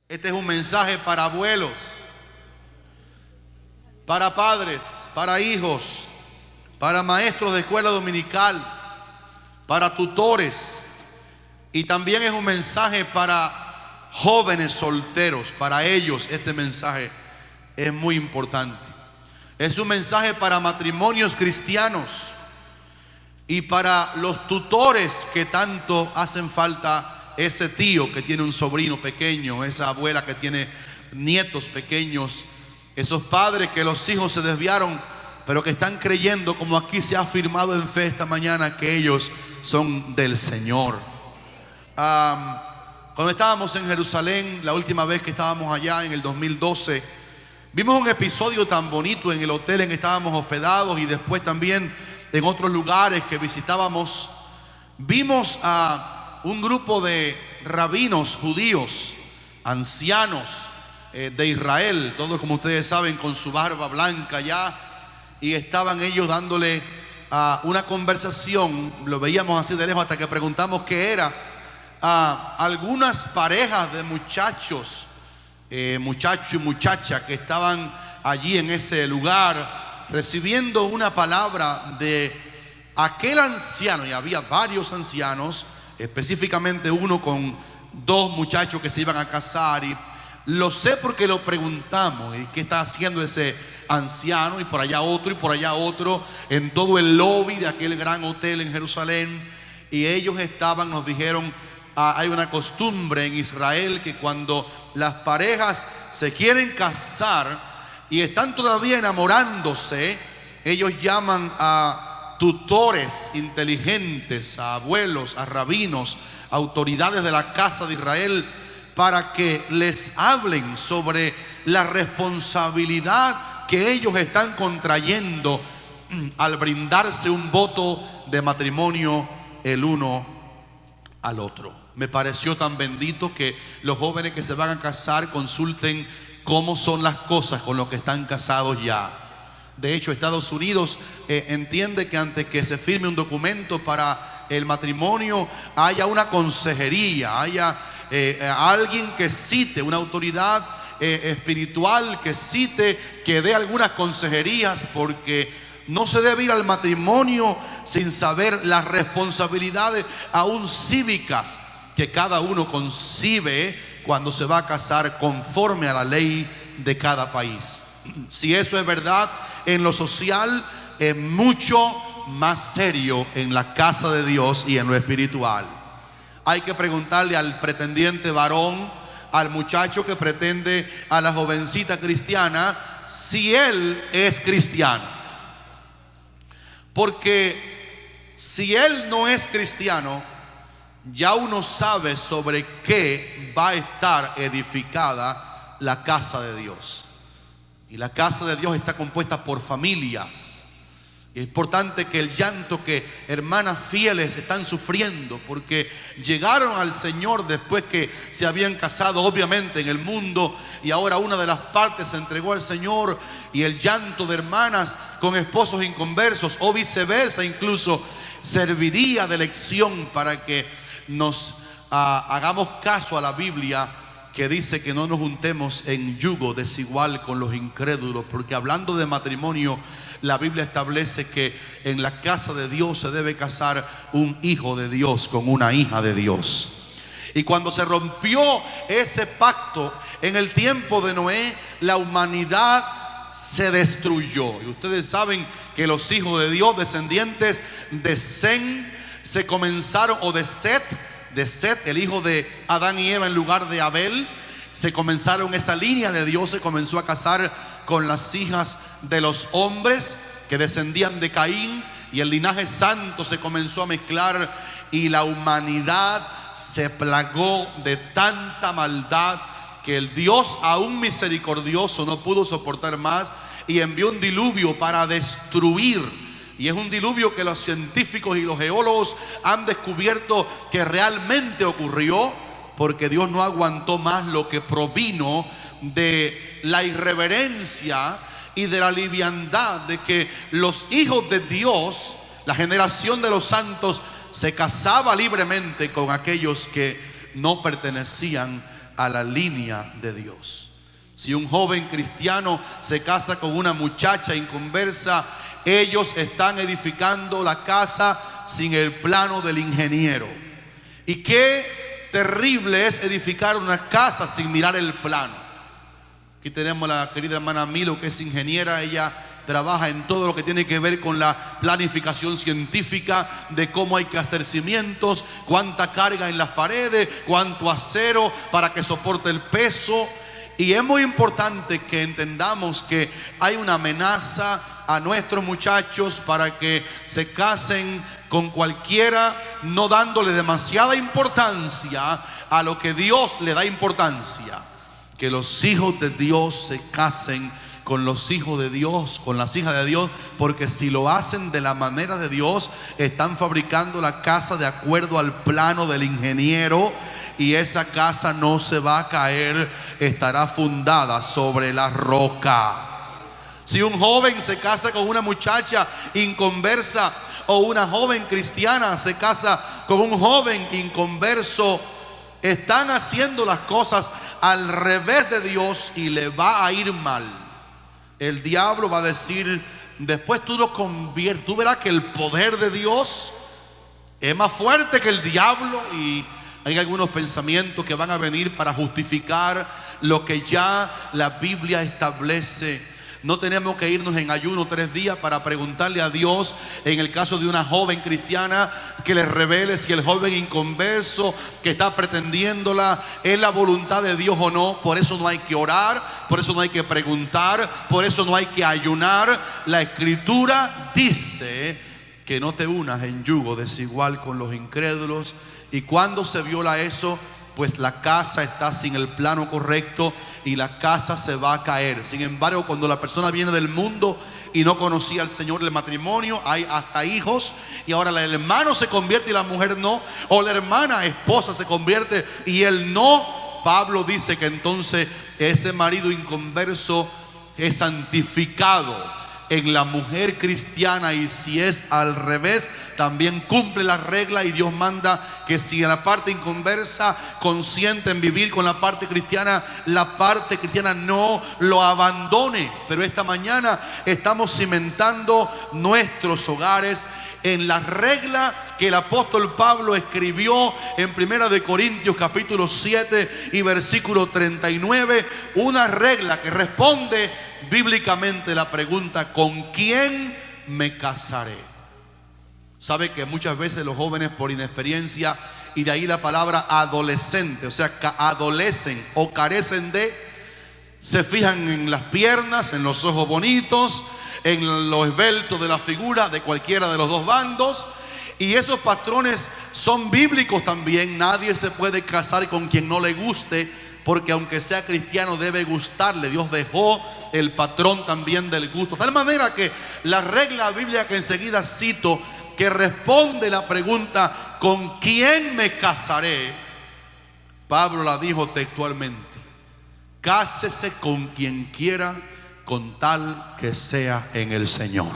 Este es un mensaje para abuelos, para padres, para hijos, para maestros de escuela dominical, para tutores, y también es un mensaje para jóvenes solteros. Para ellos este mensaje es muy importante. Es un mensaje para matrimonios cristianos y para los tutores que tanto hacen falta. Ese tío que tiene un sobrino pequeño, esa abuela que tiene nietos pequeños, esos padres que los hijos se desviaron, pero que están creyendo, como aquí se ha afirmado en fe esta mañana, que ellos son del Señor. Cuando estábamos en Jerusalén, la última vez que estábamos allá en el 2012, vimos un episodio tan bonito en el hotel en que estábamos hospedados y después también en otros lugares que visitábamos. Vimos a un grupo de rabinos judíos, ancianos de Israel, todos como ustedes saben con su barba blanca ya, y estaban ellos dándole una conversación. Lo veíamos así de lejos hasta que preguntamos qué era. Algunas parejas de muchachos, muchacho y muchacha, que estaban allí en ese lugar recibiendo una palabra de aquel anciano, y había varios ancianos, específicamente uno con dos muchachos que se iban a casar. Y lo sé porque lo preguntamos: ¿y qué está haciendo ese anciano? Y por allá otro, y por allá otro, en todo el lobby de aquel gran hotel en Jerusalén. Y ellos estaban, nos dijeron, hay una costumbre en Israel que cuando las parejas se quieren casar y están todavía enamorándose, ellos llaman a tutores inteligentes, a abuelos, a rabinos, autoridades de la casa de Israel, para que les hablen sobre la responsabilidad que ellos están contrayendo al brindarse un voto de matrimonio el uno al otro. Me pareció tan bendito que los jóvenes que se van a casar consulten cómo son las cosas con los que están casados ya. De hecho, Estados Unidos entiende que antes que se firme un documento para el matrimonio, haya una consejería, haya alguien que cite, una autoridad espiritual que cite, que dé algunas consejerías, porque no se debe ir al matrimonio sin saber las responsabilidades aún cívicas que cada uno concibe cuando se va a casar conforme a la ley de cada país. Si eso es verdad en lo social, es mucho más serio en la casa de Dios y en lo espiritual. Hay que preguntarle al pretendiente varón, al muchacho que pretende a la jovencita cristiana, si él es cristiano. Porque si él no es cristiano, ya uno sabe sobre qué va a estar edificada la casa de Dios. Y la casa de Dios está compuesta por familias. Y es importante que el llanto que hermanas fieles están sufriendo, porque llegaron al Señor después que se habían casado obviamente en el mundo, y ahora una de las partes se entregó al Señor, y el llanto de hermanas con esposos inconversos o viceversa incluso serviría de lección para que nos hagamos caso a la Biblia, que dice que no nos juntemos en yugo desigual con los incrédulos, porque hablando de matrimonio, la Biblia establece que en la casa de Dios se debe casar un hijo de Dios con una hija de Dios. Y cuando se rompió ese pacto en el tiempo de Noé, la humanidad se destruyó. Y ustedes saben que los hijos de Dios, descendientes de Sem, se comenzaron, o de Set, el hijo de Adán y Eva en lugar de Abel, se comenzaron, esa línea de Dios se comenzó a casar con las hijas de los hombres que descendían de Caín, y el linaje santo se comenzó a mezclar, y la humanidad se plagó de tanta maldad que el Dios aún misericordioso no pudo soportar más y envió un diluvio para destruir. Y es un diluvio que los científicos y los geólogos han descubierto que realmente ocurrió, porque Dios no aguantó más lo que provino de la irreverencia y de la liviandad de que los hijos de Dios, la generación de los santos, se casaba libremente con aquellos que no pertenecían a la línea de Dios. Si un joven cristiano se casa con una muchacha inconversa, ellos están edificando la casa sin el plano del ingeniero. Y qué terrible es edificar una casa sin mirar el plano. Aquí tenemos a la querida hermana Milo, que es ingeniera. Ella trabaja en todo lo que tiene que ver con la planificación científica de cómo hay que hacer cimientos, cuánta carga en las paredes, cuánto acero para que soporte el peso. Y es muy importante que entendamos que hay una amenaza a nuestros muchachos para que se casen con cualquiera, no dándole demasiada importancia a lo que Dios le da importancia. Que los hijos de Dios se casen con los hijos de Dios, con las hijas de Dios, porque si lo hacen de la manera de Dios, están fabricando la casa de acuerdo al plano del ingeniero, y esa casa no se va a caer, estará fundada sobre la roca. Si un joven se casa con una muchacha inconversa, o una joven cristiana se casa con un joven inconverso, están haciendo las cosas al revés de Dios y le va a ir mal. El diablo va a decir, después tú lo conviertes, tú verás que el poder de Dios es más fuerte que el diablo. Y hay algunos pensamientos que van a venir para justificar lo que ya la Biblia establece. No tenemos que irnos en ayuno 3 días para preguntarle a Dios, en el caso de una joven cristiana, que le revele si el joven inconverso que está pretendiéndola es la voluntad de Dios o no. Por eso no hay que orar, por eso no hay que preguntar, por eso no hay que ayunar. La Escritura dice que no te unas en yugo desigual con los incrédulos. Y cuando se viola eso, pues la casa está sin el plano correcto y la casa se va a caer. Sin embargo, cuando la persona viene del mundo y no conocía al Señor, del matrimonio, hay hasta hijos, y ahora el hermano se convierte y la mujer no, o la hermana esposa se convierte y él no. Pablo dice que entonces ese marido inconverso es santificado en la mujer cristiana, y si es al revés, también cumple la regla. Y Dios manda que si la parte inconversa consiente en vivir con la parte cristiana, la parte cristiana no lo abandone. Pero esta mañana estamos cimentando nuestros hogares en la regla que el apóstol Pablo escribió en 1 Corintios capítulo 7 y versículo 39, una regla que responde bíblicamente la pregunta: ¿con quién me casaré? Sabe que muchas veces los jóvenes, por inexperiencia, y de ahí la palabra adolescente, o sea, adolecen o carecen de, se fijan en las piernas, en los ojos bonitos, en lo esbelto de la figura de cualquiera de los dos bandos. Y esos patrones son bíblicos también. Nadie se puede casar con quien no le guste, porque aunque sea cristiano debe gustarle. Dios dejó el patrón también del gusto, de tal manera que la regla bíblica que enseguida cito, que responde la pregunta ¿con quién me casaré?, Pablo la dijo textualmente: cásese con quien quiera, con tal que sea en el Señor.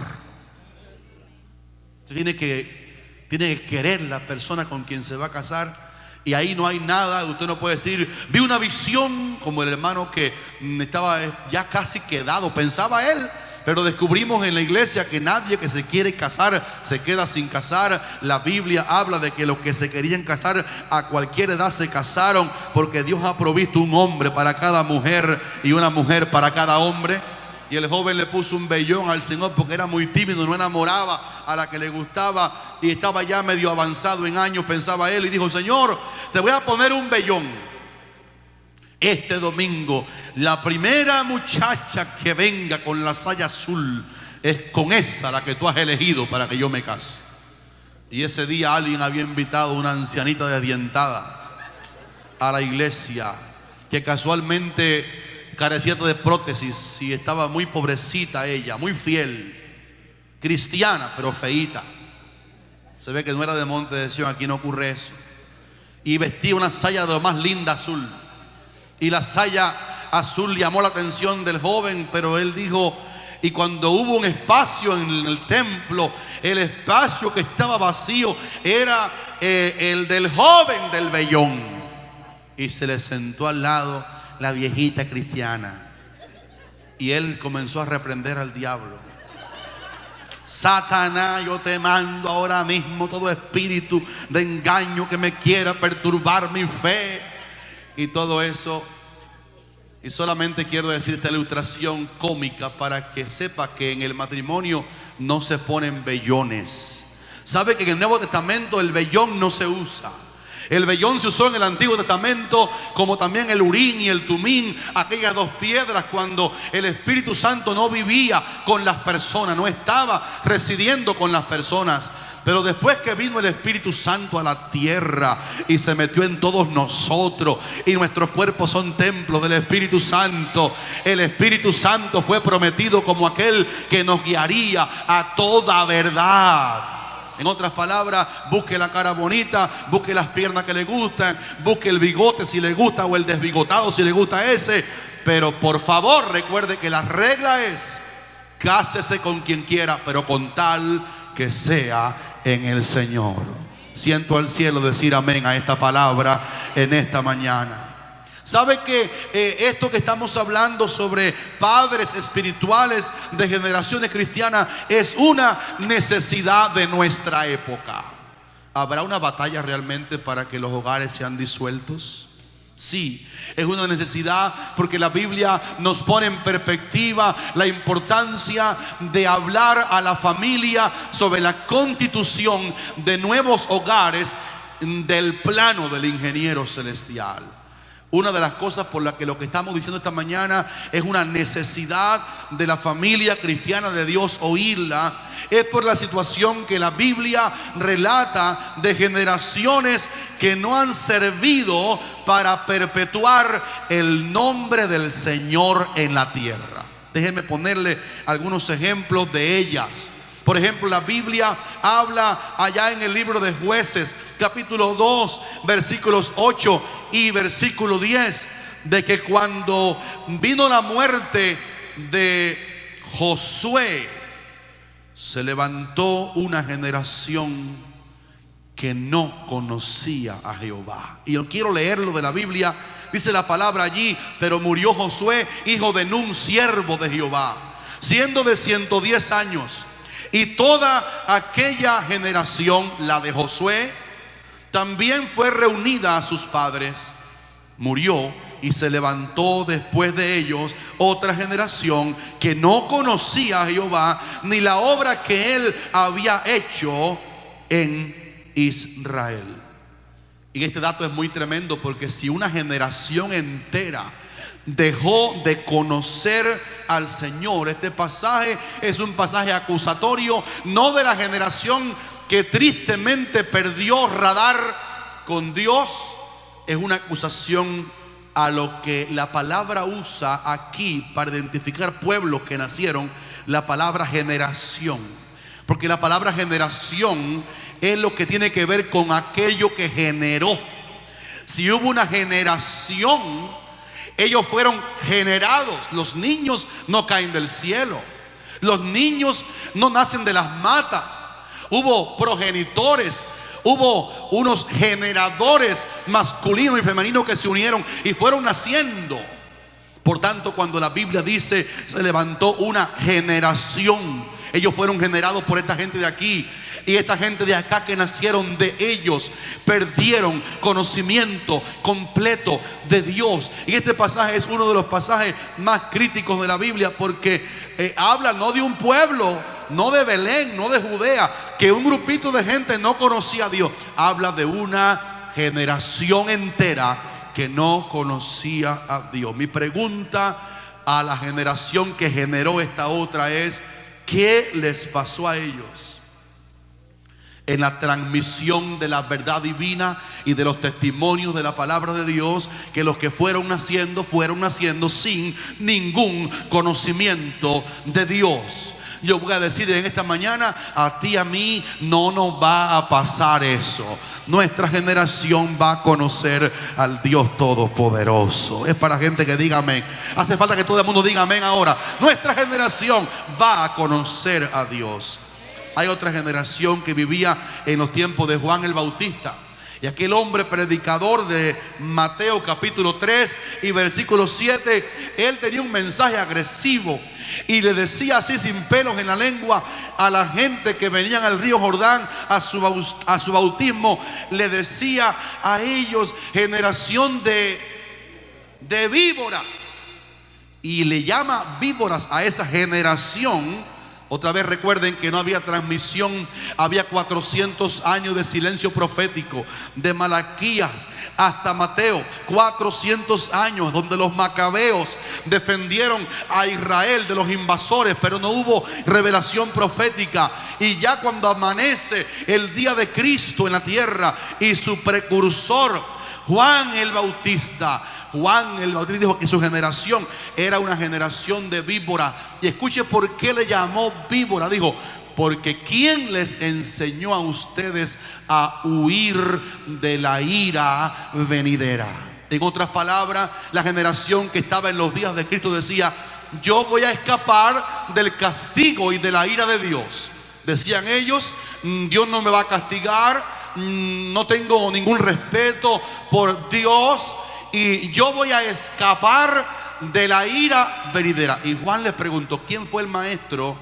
Usted tiene que querer la persona con quien se va a casar. Y ahí no hay nada, usted no puede decir, vi una visión, como el hermano que estaba ya casi quedado, pensaba él. Pero descubrimos en la iglesia que nadie que se quiere casar se queda sin casar. La Biblia habla de que los que se querían casar a cualquier edad se casaron, porque Dios ha provisto un hombre para cada mujer y una mujer para cada hombre. Y el joven le puso un vellón al Señor porque era muy tímido, no enamoraba a la que le gustaba y estaba ya medio avanzado en años, pensaba él, y dijo: Señor, te voy a poner un vellón. Este domingo, la primera muchacha que venga con la saya azul, es con esa la que tú has elegido para que yo me case. Y ese día alguien había invitado a una ancianita desdientada a la iglesia, que casualmente carecía de prótesis y estaba muy pobrecita ella, muy fiel, cristiana, pero feíta. Se ve que no era de Monte de Sion, aquí no ocurre eso. Y vestía una saya de lo más linda azul. Y la saya azul llamó la atención del joven, pero él dijo, y cuando hubo un espacio en el templo, el espacio que estaba vacío era el del joven del vellón. y se le sentó al lado la viejita cristiana. Y él comenzó a reprender al diablo. Satanás, yo te mando ahora mismo todo espíritu de engaño que me quiera perturbar mi fe y todo eso. Y solamente quiero decir esta ilustración cómica para que sepa que en el matrimonio no se ponen vellones. Sabe que en el Nuevo Testamento el vellón no se usa. El vellón se usó en el Antiguo Testamento, como también el Urín y el Tumín, aquellas dos piedras cuando el Espíritu Santo no vivía con las personas, no estaba residiendo con las personas. Pero después que vino el Espíritu Santo a la tierra y se metió en todos nosotros, y nuestros cuerpos son templos del Espíritu Santo, el Espíritu Santo fue prometido como aquel que nos guiaría a toda verdad. En otras palabras, busque la cara bonita, busque las piernas que le gustan, busque el bigote si le gusta, o el desbigotado si le gusta ese. Pero por favor recuerde que la regla es: cásese con quien quiera, pero con tal que sea en el Señor. Siento al cielo decir amén a esta palabra en esta mañana. ¿Sabe que esto que estamos hablando sobre padres espirituales de generaciones cristianas es una necesidad de nuestra época? ¿Habrá una batalla realmente para que los hogares sean disueltos? Sí, es una necesidad, porque la Biblia nos pone en perspectiva la importancia de hablar a la familia sobre la constitución de nuevos hogares del plano del ingeniero celestial. Una de las cosas por las que lo que estamos diciendo esta mañana es una necesidad de la familia cristiana de Dios oírla, es por la situación que la Biblia relata de generaciones que no han servido para perpetuar el nombre del Señor en la tierra. Déjenme ponerle algunos ejemplos de ellas. Por ejemplo, la Biblia habla allá en el libro de Jueces, capítulo 2, versículos 8 y versículo 10, de que cuando vino la muerte de Josué, se levantó una generación que no conocía a Jehová. Y yo quiero leerlo de la Biblia. Dice la palabra allí: pero murió Josué, hijo de Nun, siervo de Jehová, siendo de 110 años. Y toda aquella generación, la de Josué, también fue reunida a sus padres. Murió y se levantó después de ellos otra generación que no conocía a Jehová, ni la obra que él había hecho en Israel. Y este dato es muy tremendo, porque si una generación entera dejó de conocer al Señor, este pasaje es un pasaje acusatorio, no de la generación que tristemente perdió radar con Dios, es una acusación a lo que la palabra usa aquí para identificar pueblos que nacieron, la palabra generación. Porque la palabra generación es lo que tiene que ver con aquello que generó. Si hubo una generación, ellos fueron generados. Los niños no caen del cielo, los niños no nacen de las matas. Hubo progenitores, hubo unos generadores masculinos y femeninos que se unieron y fueron naciendo. Por tanto, cuando la Biblia dice se levantó una generación, ellos fueron generados por esta gente de aquí. Y esta gente de acá que nacieron de ellos perdieron conocimiento completo de Dios. Y este pasaje es uno de los pasajes más críticos de la Biblia, porque habla no de un pueblo, no de Belén, no de Judea, que un grupito de gente no conocía a Dios. Habla de una generación entera que no conocía a Dios. Mi pregunta a la generación que generó esta otra es: ¿qué les pasó a ellos en la transmisión de la verdad divina y de los testimonios de la palabra de Dios? Que los que fueron naciendo sin ningún conocimiento de Dios. Yo voy a decir en esta mañana: a ti y a mí no nos va a pasar eso. Nuestra generación va a conocer al Dios Todopoderoso. Es para gente que diga amén. Hace falta que todo el mundo diga amén ahora. Nuestra generación va a conocer a Dios. Hay otra generación que vivía en los tiempos de Juan el Bautista. Y aquel hombre predicador de Mateo capítulo 3 y versículo 7, él tenía un mensaje agresivo y le decía así sin pelos en la lengua a la gente que venían al río Jordán a su bautismo. Le decía a ellos: generación de víboras. Y le llama víboras a esa generación. Otra vez recuerden que no había transmisión, había 400 años de silencio profético, de Malaquías hasta Mateo, 400 años donde los macabeos defendieron a Israel de los invasores, pero no hubo revelación profética. Y ya cuando amanece el día de Cristo en la tierra y su precursor, Juan el Bautista dijo que su generación era una generación de víbora. Y escuche por qué le llamó víbora. Dijo: porque ¿quién les enseñó a ustedes a huir de la ira venidera? En otras palabras, la generación que estaba en los días de Cristo decía: yo voy a escapar del castigo y de la ira de Dios. Decían ellos: Dios no me va a castigar, no tengo ningún respeto por Dios, y yo voy a escapar de la ira venidera. Y Juan les preguntó: ¿quién fue el maestro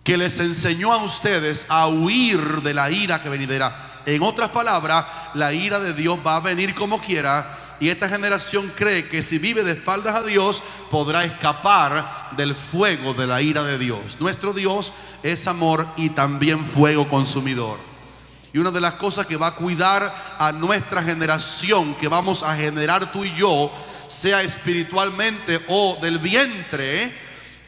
que les enseñó a ustedes a huir de la ira que venidera? En otras palabras, la ira de Dios va a venir como quiera. Y esta generación cree que si vive de espaldas a Dios podrá escapar del fuego de la ira de Dios. Nuestro Dios es amor y también fuego consumidor. Y una de las cosas que va a cuidar a nuestra generación, que vamos a generar tú y yo, sea espiritualmente o del vientre,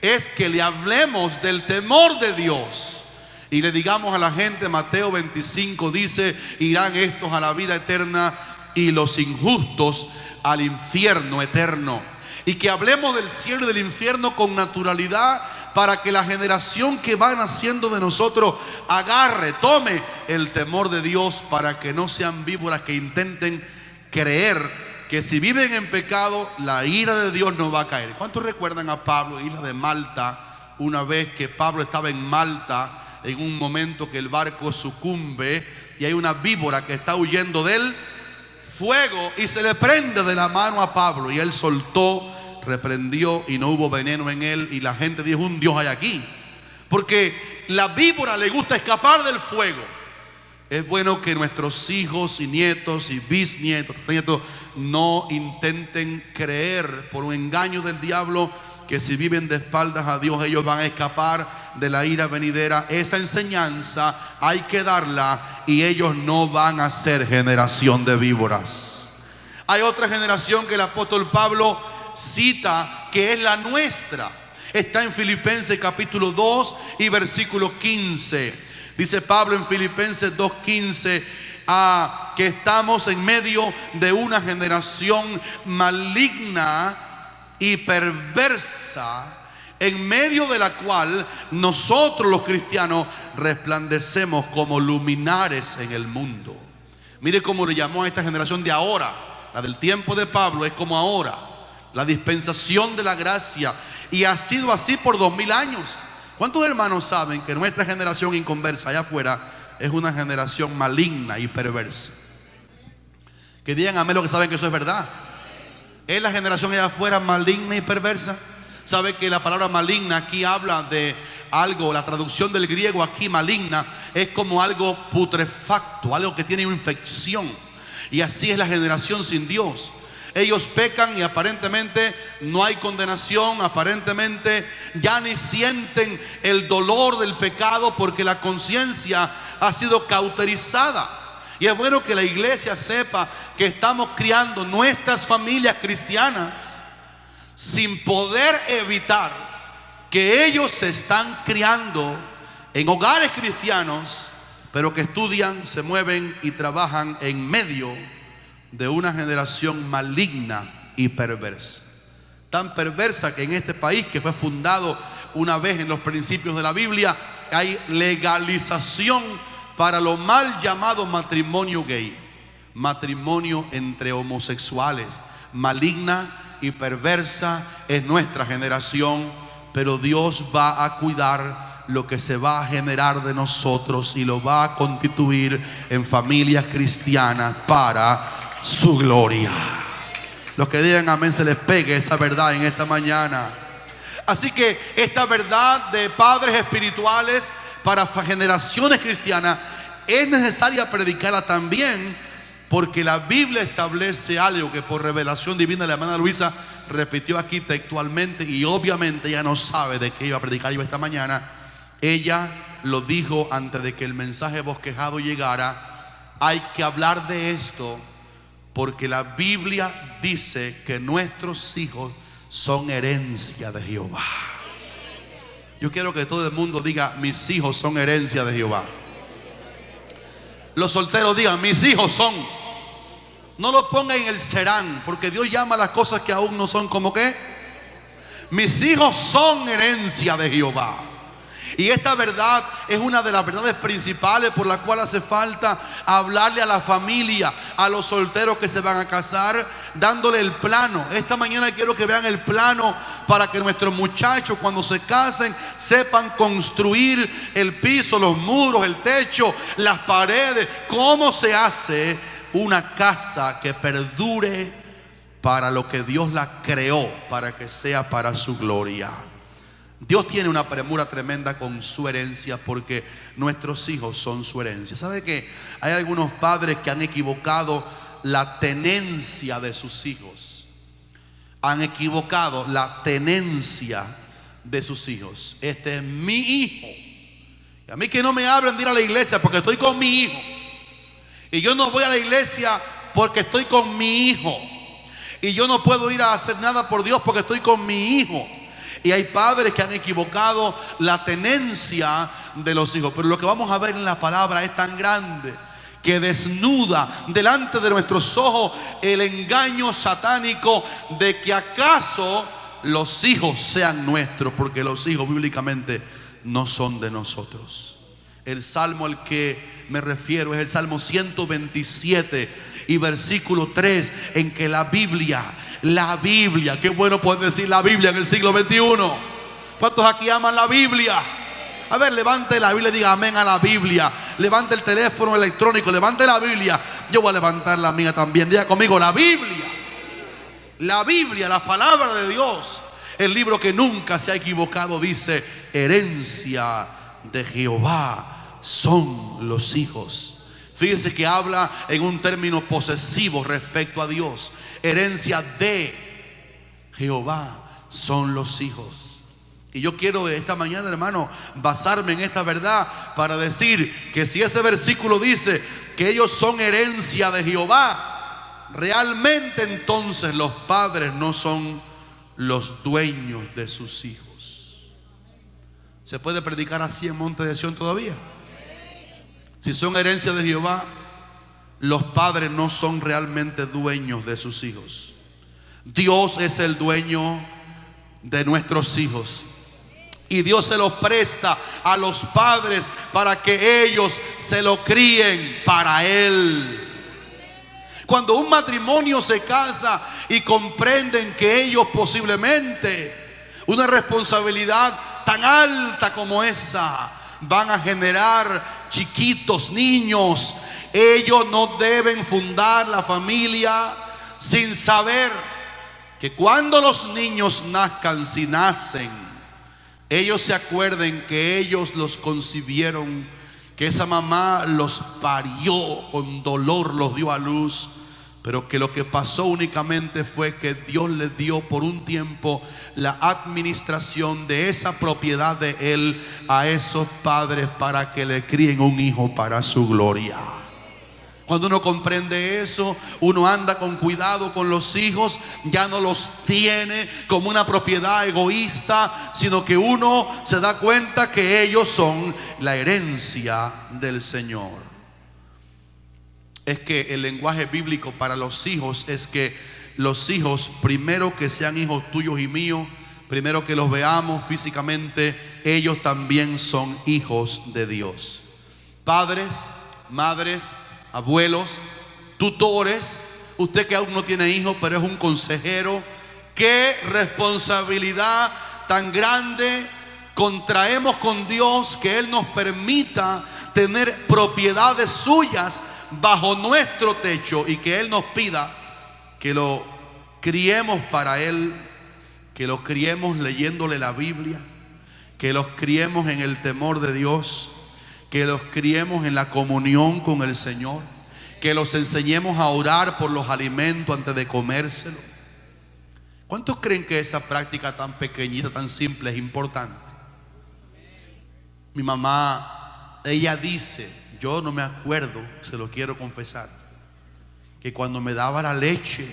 es que le hablemos del temor de Dios. Y le digamos a la gente, Mateo 25 dice: irán estos a la vida eterna y los injustos al infierno eterno. Y que hablemos del cielo y del infierno con naturalidad, para que la generación que va naciendo de nosotros tome el temor de Dios, para que no sean víboras que intenten creer que si viven en pecado la ira de Dios no va a caer. ¿Cuántos recuerdan a Pablo, isla de Malta? Una vez que Pablo estaba en Malta, en un momento que el barco sucumbe y hay una víbora que está huyendo del fuego y se le prende de la mano a Pablo, y él soltó, reprendió y no hubo veneno en él, y la gente dijo: un Dios hay aquí, porque la víbora le gusta escapar del fuego. Es bueno que nuestros hijos y nietos y bisnietos no intenten creer por un engaño del diablo que si viven de espaldas a Dios ellos van a escapar de la ira venidera. Esa enseñanza hay que darla, y ellos no van a ser generación de víboras. Hay otra generación que el apóstol Pablo cita, que es la nuestra. Está en Filipenses capítulo 2 y versículo 15. Dice Pablo en Filipenses 2:15 que estamos en medio de una generación maligna y perversa, en medio de la cual nosotros los cristianos resplandecemos como luminares en el mundo. Mire cómo le llamó a esta generación de ahora. La del tiempo de Pablo es como ahora, la dispensación de la gracia, y ha sido así por 2000 años. ¿Cuántos hermanos saben que nuestra generación inconversa allá afuera es una generación maligna y perversa? Que digan amén lo que saben que eso es verdad. ¿Es la generación allá afuera maligna y perversa? ¿Sabe que la palabra maligna aquí habla de algo? La traducción del griego aquí, maligna, es como algo putrefacto, algo que tiene una infección. Y así es la generación sin Dios. Ellos pecan y aparentemente no hay condenación, aparentemente ya ni sienten el dolor del pecado porque la conciencia ha sido cauterizada. Y es bueno que la iglesia sepa que estamos criando nuestras familias cristianas sin poder evitar que ellos se están criando en hogares cristianos, pero que estudian, se mueven y trabajan en medio de una generación maligna y perversa. Tan perversa que en este país, que fue fundado una vez en los principios de la Biblia, hay legalización para lo mal llamado matrimonio gay, matrimonio entre homosexuales. Maligna y perversa es nuestra generación, pero Dios va a cuidar lo que se va a generar de nosotros y lo va a constituir en familias cristianas para su gloria. Los que digan amén, se les pegue esa verdad en esta mañana. Así que esta verdad de padres espirituales para generaciones cristianas es necesaria predicarla también, porque la Biblia establece algo que por revelación divina la hermana Luisa repitió aquí textualmente, y obviamente ella no sabe de qué iba a predicar yo esta mañana. Ella lo dijo antes de que el mensaje bosquejado llegara. Hay que hablar de esto porque la Biblia dice que nuestros hijos son herencia de Jehová. Yo quiero que todo el mundo diga: mis hijos son herencia de Jehová. Los solteros digan: mis hijos son. No lo pongan en el serán, porque Dios llama a las cosas que aún no son como que. Mis hijos son herencia de Jehová. Y esta verdad es una de las verdades principales por la cual hace falta hablarle a la familia, a los solteros que se van a casar, dándole el plano. Esta mañana quiero que vean el plano para que nuestros muchachos, cuando se casen, sepan construir el piso, los muros, el techo, las paredes. Cómo se hace una casa que perdure para lo que Dios la creó, para que sea para su gloria. Dios tiene una premura tremenda con su herencia, porque nuestros hijos son su herencia. ¿Sabe que hay algunos padres que han equivocado la tenencia de sus hijos? Han equivocado la tenencia de sus hijos. Este es mi hijo. Y a mí que no me hablen de ir a la iglesia porque estoy con mi hijo. Y yo no voy a la iglesia porque estoy con mi hijo. Y yo no puedo ir a hacer nada por Dios porque estoy con mi hijo. Y hay padres que han equivocado la tenencia de los hijos. Pero lo que vamos a ver en la palabra es tan grande que desnuda delante de nuestros ojos el engaño satánico de que acaso los hijos sean nuestros, porque los hijos bíblicamente no son de nosotros. El salmo al que me refiero es el Salmo 127 y versículo 3, en que la Biblia, qué bueno poder decir la Biblia en el siglo XXI. ¿Cuántos aquí aman la Biblia? A ver, levante la Biblia y diga amén a la Biblia. Levante el teléfono electrónico, levante la Biblia. Yo voy a levantar la mía también. Diga conmigo: la Biblia. La Biblia, la palabra de Dios, el libro que nunca se ha equivocado, dice: herencia de Jehová son los hijos. Fíjense que habla en un término posesivo respecto a Dios. Herencia de Jehová son los hijos. Y yo quiero de esta mañana, hermano, basarme en esta verdad para decir que si ese versículo dice que ellos son herencia de Jehová, realmente entonces los padres no son los dueños de sus hijos. ¿Se puede predicar así en Monte de Sión todavía? Si son herencia de Jehová, los padres no son realmente dueños de sus hijos. Dios es el dueño de nuestros hijos. Y Dios se los presta a los padres para que ellos se lo críen para Él. Cuando un matrimonio se casa y comprenden que ellos posiblemente una responsabilidad tan alta como esa van a generar chiquitos, niños, ellos no deben fundar la familia sin saber que cuando los niños nazcan, si nacen, ellos se acuerden que ellos los concibieron, que esa mamá los parió con dolor, los dio a luz, pero que lo que pasó únicamente fue que Dios les dio por un tiempo la administración de esa propiedad de Él a esos padres para que le críen un hijo para su gloria. Cuando uno comprende eso, uno anda con cuidado con los hijos, ya no los tiene como una propiedad egoísta, sino que uno se da cuenta que ellos son la herencia del Señor. Es que el lenguaje bíblico para los hijos es que los hijos, primero que sean hijos tuyos y míos, primero que los veamos físicamente, ellos también son hijos de Dios. Padres, madres, abuelos, tutores, usted que aún no tiene hijos pero es un consejero, qué responsabilidad tan grande contraemos con Dios que Él nos permita tener propiedades suyas bajo nuestro techo y que Él nos pida que lo criemos para Él, que lo criemos leyéndole la Biblia, que los criemos en el temor de Dios, que los criemos en la comunión con el Señor, que los enseñemos a orar por los alimentos antes de comérselo. ¿Cuántos creen que esa práctica tan pequeñita, tan simple es importante? Mi mamá, ella dice, yo no me acuerdo, se lo quiero confesar, que cuando me daba la leche,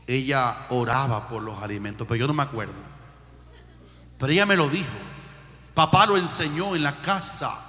ella oraba por los alimentos, pero yo no me acuerdo. Pero ella me lo dijo. Papá lo enseñó en la casa.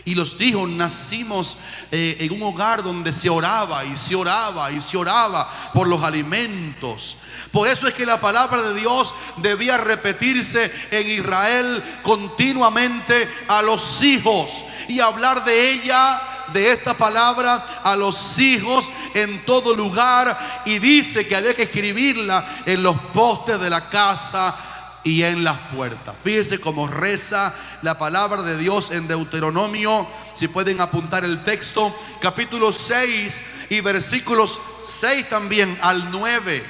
Y los hijos nacimos en un hogar donde se oraba y se oraba y se oraba por los alimentos. Por eso es que la palabra de Dios debía repetirse en Israel continuamente a los hijos y hablar de ella, de esta palabra, a los hijos en todo lugar. Y dice que había que escribirla en los postes de la casa y en las puertas. Fíjense cómo reza la palabra de Dios en Deuteronomio. Si pueden apuntar el texto, capítulo 6 y versículos 6 también al 9.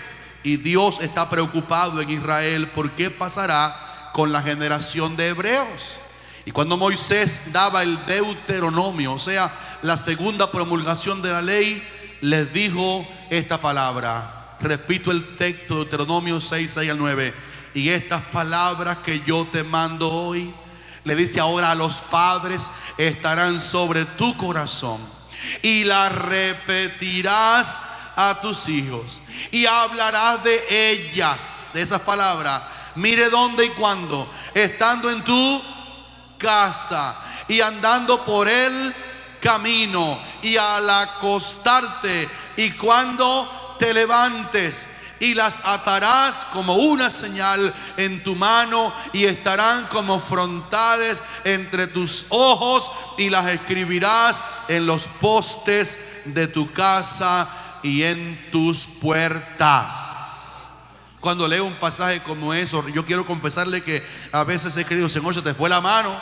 Y Dios está preocupado en Israel por qué pasará con la generación de hebreos. Y cuando Moisés daba el Deuteronomio, o sea, la segunda promulgación de la ley, les dijo esta palabra. Repito el texto de Deuteronomio 6, 6 al 9. Y estas palabras que yo te mando hoy, le dice ahora a los padres, estarán sobre tu corazón y las repetirás a tus hijos y hablarás de ellas, de esas palabras. Mire dónde y cuándo: estando en tu casa y andando por el camino y al acostarte y cuando te levantes. Y las atarás como una señal en tu mano y estarán como frontales entre tus ojos y las escribirás en los postes de tu casa y en tus puertas. Cuando leo un pasaje como eso, yo quiero confesarle que a veces he creído, Señor, se te fue la mano,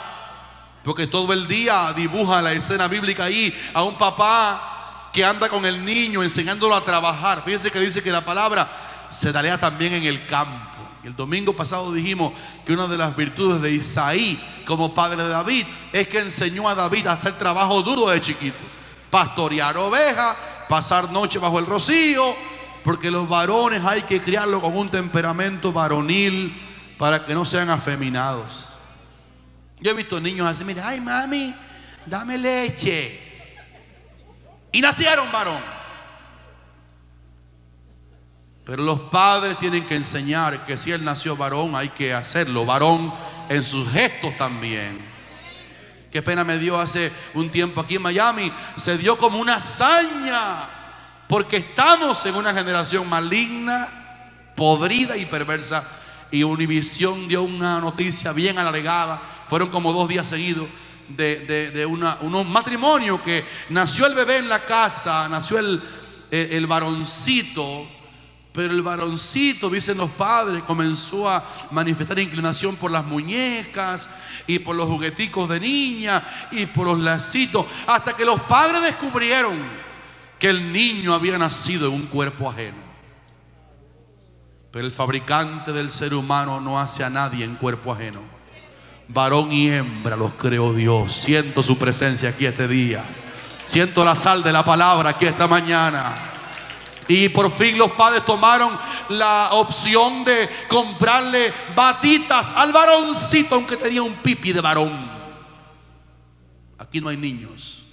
porque todo el día dibuja la escena bíblica ahí a un papá que anda con el niño enseñándolo a trabajar. Fíjense que dice que la palabra se dalea también en el campo. El domingo pasado dijimos que una de las virtudes de Isaí como padre de David es que enseñó a David a hacer trabajo duro de chiquito: pastorear ovejas, pasar noche bajo el rocío, porque los varones hay que criarlos con un temperamento varonil para que no sean afeminados. Yo he visto niños así, mira, ay mami, dame leche, y nacieron varón. Pero los padres tienen que enseñar que si él nació varón, hay que hacerlo varón en sus gestos también. Qué pena me dio hace un tiempo aquí en Miami. Se dio como una hazaña, porque estamos en una generación maligna, podrida y perversa. Y Univisión dio una noticia bien alargada. Fueron como 2 días seguidos de un matrimonio que nació el bebé en la casa, nació el varoncito. Pero el varoncito, dicen los padres, comenzó a manifestar inclinación por las muñecas y por los jugueticos de niña y por los lacitos, hasta que los padres descubrieron que el niño había nacido en un cuerpo ajeno. Pero el fabricante del ser humano no hace a nadie en cuerpo ajeno. Varón y hembra los creó Dios. Siento su presencia aquí este día. Siento la sal de la palabra aquí esta mañana. Y por fin los padres tomaron la opción de comprarle batitas al varoncito, aunque tenía un pipi de varón. Aquí no hay niños.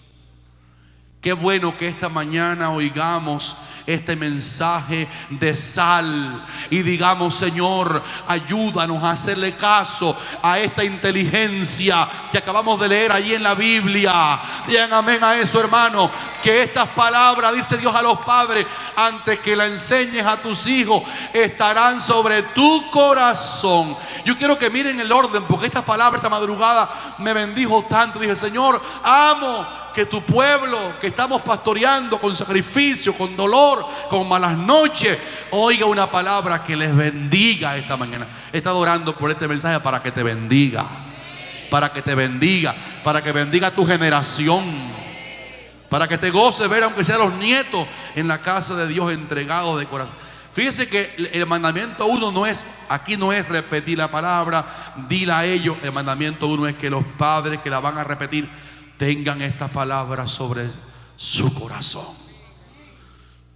Qué bueno que esta mañana oigamos este mensaje de sal y digamos: Señor, ayúdanos a hacerle caso a esta inteligencia que acabamos de leer allí en la Biblia. Digan amén a eso, hermano. Que estas palabras, dice Dios a los padres, antes que la enseñes a tus hijos, estarán sobre tu corazón. Yo quiero que miren el orden, porque esta palabra esta madrugada me bendijo tanto. Dije: Señor, amo que tu pueblo que estamos pastoreando con sacrificio, con dolor, con malas noches, oiga una palabra que les bendiga esta mañana. He estado orando por este mensaje para que te bendiga. para que te bendiga, para que bendiga tu generación, para que te goces ver aunque sean los nietos en la casa de Dios entregados de corazón. Fíjense que el mandamiento 1 no es, aquí no es repetir la palabra, dila a ellos. El mandamiento 1 es que los padres que la van a repetir tengan esta palabra sobre su corazón.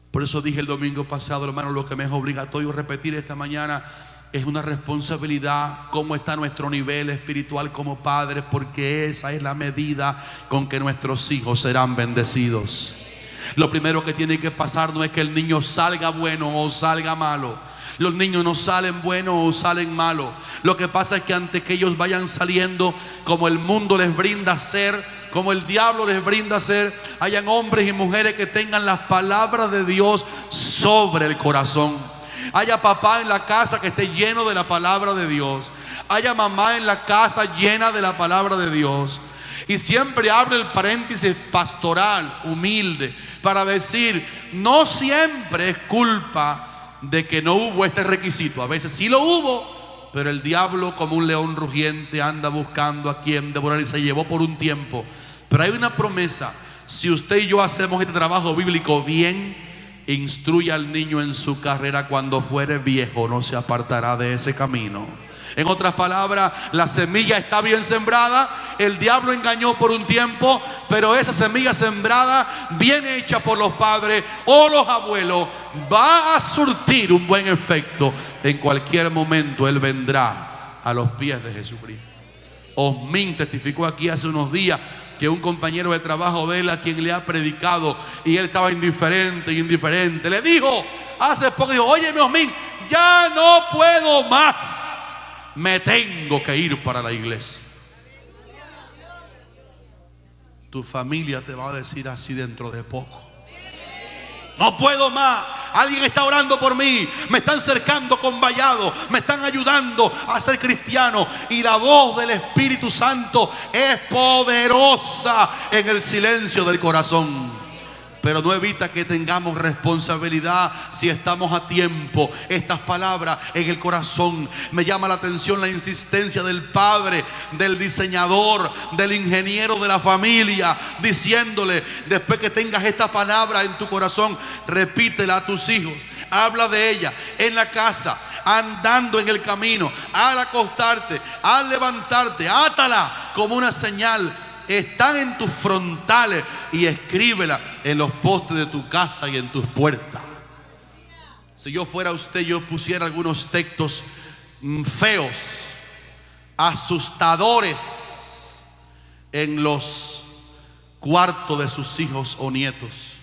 Por eso dije el domingo pasado, hermano, lo que me es obligatorio repetir esta mañana es una responsabilidad. Cómo está nuestro nivel espiritual como padres, porque esa es la medida con que nuestros hijos serán bendecidos. Lo primero que tiene que pasar no es que el niño salga bueno o salga malo. Los niños no salen buenos o salen malos. Lo que pasa es que antes que ellos vayan saliendo, como el mundo les brinda ser, como el diablo les brinda ser, hayan hombres y mujeres que tengan las palabras de Dios sobre el corazón. Haya papá en la casa que esté lleno de la palabra de Dios. Haya mamá en la casa llena de la palabra de Dios. Y siempre abre el paréntesis pastoral, humilde, para decir, no siempre es culpa de que no hubo este requisito. A veces sí lo hubo, pero el diablo, como un león rugiente, anda buscando a quien devorar, y se llevó por un tiempo. Pero hay una promesa: si usted y yo hacemos este trabajo bíblico bien, instruya al niño en su carrera, cuando fuere viejo no se apartará de ese camino. En otras palabras, la semilla está bien sembrada. El diablo engañó por un tiempo, pero esa semilla sembrada, bien hecha por los padres o los abuelos, va a surtir un buen efecto. En cualquier momento Él vendrá a los pies de Jesucristo. Osmin testificó aquí hace unos días que un compañero de trabajo de él, a quien le ha predicado, y él estaba indiferente, le dijo hace poco, dijo: óyeme, Osmin, ya no puedo más, me tengo que ir para la iglesia. Tu familia te va a decir así dentro de poco: no puedo más, alguien está orando por mí, me están cercando con vallado, me están ayudando a ser cristiano. Y la voz del Espíritu Santo es poderosa en el silencio del corazón, pero no evita que tengamos responsabilidad si estamos a tiempo. Estas palabras en el corazón. Me llama la atención la insistencia del padre, del diseñador, del ingeniero de la familia, diciéndole: después que tengas esta palabra en tu corazón, repítela a tus hijos. Habla de ella en la casa, andando en el camino, al acostarte, al levantarte. Átala como una señal. Están en tus frontales, y escríbela en los postes de tu casa y en tus puertas. Si yo fuera usted, yo pusiera algunos textos feos, asustadores, en los cuartos de sus hijos o nietos.